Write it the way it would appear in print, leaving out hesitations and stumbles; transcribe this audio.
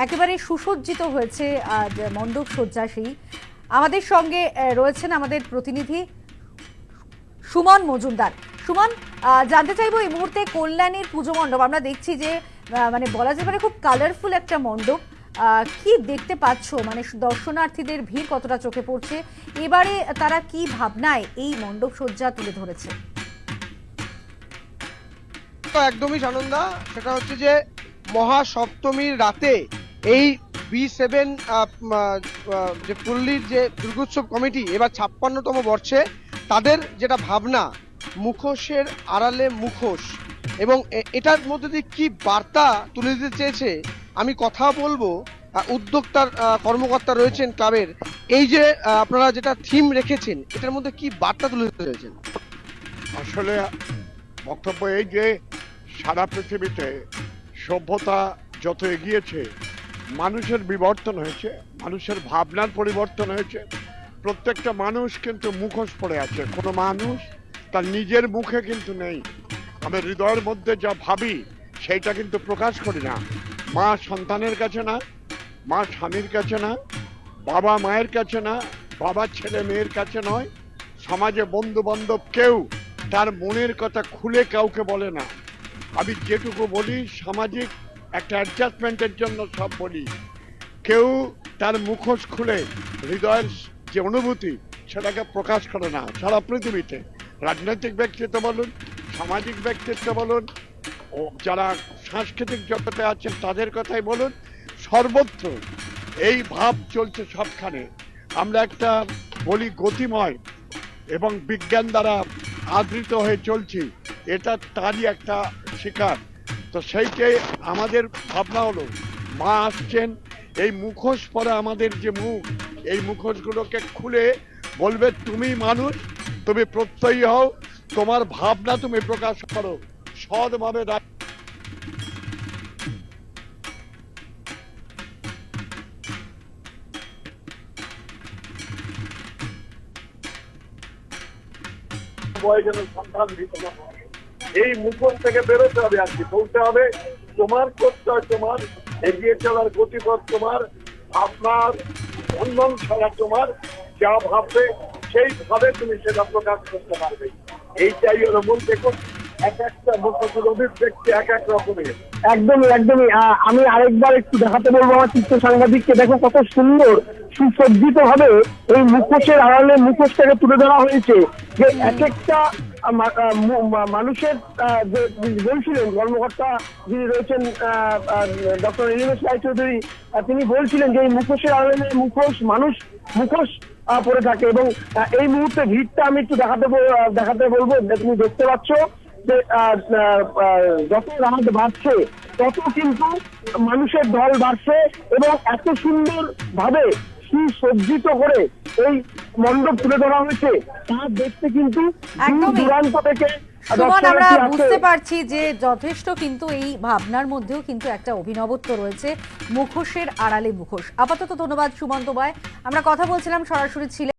একেবারে সুসজ্জিত হয়েছে মণ্ডপ সজ্জা। সেই আমাদের সঙ্গে রয়েছেন আমাদের প্রতিনিধি সুমন মজুমদার। সুমন, জানতে চাইবো এই মুহূর্তে কল্যাণীর পুজো মণ্ডপ আমরা দেখছি যে মানে বলা যেতে পারে খুব কালারফুল একটা মণ্ডপ। কি দেখতে পাচ্ছ, মানে দর্শনার্থীদের ভিড় কতটা চোখে পড়ছে, এবারে তারা কি ভাবনায় এই মণ্ডপ সজ্জা তুলে ধরেছে? একদমই সানন্দা, সেটা হচ্ছে যে মহাসপ্তমীর রাতে এই B7 যে পল্লীর যে দুর্গোৎসব কমিটি এবার 56তম বর্ষে তাদের যেটা ভাবনা, মুখোশের আড়ালে মুখোশ, এবং এটার মধ্যে দিয়ে কি বার্তা তুলে দিতে চেয়েছে আমি কথা বলবো উদ্যোক্তার কর্মকর্তা রয়েছেন ক্লাবের। এই যে আপনারা যেটা থিম রেখেছেন, এটার মধ্যে কি বার্তা তুলে দিতে চেয়েছেন? আসলে বক্তব্য এই যে সারা পৃথিবীতে সভ্যতা যত এগিয়েছে, মানুষের বিবর্তন হয়েছে, মানুষের ভাবনার পরিবর্তন হয়েছে। প্রত্যেকটা মানুষ কিন্তু মুখোশ পড়ে আছে, কোনো মানুষ তার নিজের মুখে কিন্তু নেই। আমি হৃদয়ের মধ্যে যা ভাবি সেইটা কিন্তু প্রকাশ করি না। মা সন্তানের কাছে না, মা স্বামীর কাছে না, বাবা মায়ের কাছে না, বাবা ছেলে মেয়ের কাছে নয়, সমাজে বন্ধু বান্ধব কেউ তার মনের কথা খুলে কাউকে বলে না। আমি যেটুকু বলি সামাজিক একটা অ্যাডজাস্টমেন্টের জন্য সব বলি। কেউ তার মুখোশ খুলে হৃদয়ের যে অনুভূতি সেটাকে প্রকাশ করে না সারা পৃথিবীতে। রাজনৈতিক ব্যক্তিত্ব বলুন, সামাজিক ব্যক্তিত্ব বলুন, ও যারা সাংস্কৃতিক জগতে আছেন তাদের কথাই বলুন, সর্বত্র এই ভাব চলছে সবখানে। আমরা একটা বলি গতিময় এবং বিজ্ঞান দ্বারা আদৃত হয়ে চলছি, এটা তারই একটা শিকার। তো সেইটাই আমাদের ভাবনা হলো, মা আসছেন, এই মুখোশ পরে আমাদের যে মুখ, এই মুখোশগুলোকে খুলে বলবে তুমি মানুষ, তুমি প্রত্যয়ী হও, তোমার ভাবনা তুমি প্রকাশ করো সৎভাবে। এই মুখোশ থেকে বেরোতে হবে, আর কি বলতে হবে তোমার প্রত্যয়, তোমার এগিয়ে চলার গতিপথ, তোমার আপনার বন্ধন ছাড়া তোমার যা ভাববে সেইভাবে তুমি সেটা প্রকাশ করতে পারবে। এইটাই হলো মূল। দেখুন এক একটা মুখোশের অভিব্যক্তি এক এক রকমের। একদমই আমি আরেকবার একটু দেখাতে বলবো আমার চিত্র সাংবাদিককে। দেখো কত সুন্দর সুসজ্জিত ভাবে এই মুখোশের আড়ালে মুখোশটাকে তুলে ধরা হয়েছে। যে এক একটা মানুষের যে বলছিলেন কর্মকর্তা যিনি রয়েছেন ডক্টর নীলিমেশ রায়চৌধুরী, তিনি বলছিলেন যে এই মুখোশের আড়ালে মানুষ মুখোশ পরে থাকে। এবং এই মুহূর্তে ভিড়টা আমি একটু দেখাতে বলবো। তুমি দেখতে পাচ্ছ যে যত রাত বাড়ছে তত কিন্তু মানুষের ঢল বাড়ছে, এবং এত সুন্দর ভাবে সুসজ্জিত করে এই মণ্ডপ তুলে ধরা হয়েছে তা দেখতে কিন্তু দূরান্ত থেকে আমরা বুঝতে পারছি যে যথেষ্ট কিন্তু এই ভাবনার মধ্যেও কিন্তু একটা অভিনবত্ব রয়েছে, মুখোশের আড়ালে মুখোশ। আপাতত ধন্যবাদ সুমন্ত ভাই। আমরা কথা বলছিলাম, সরাসরি ছিলেন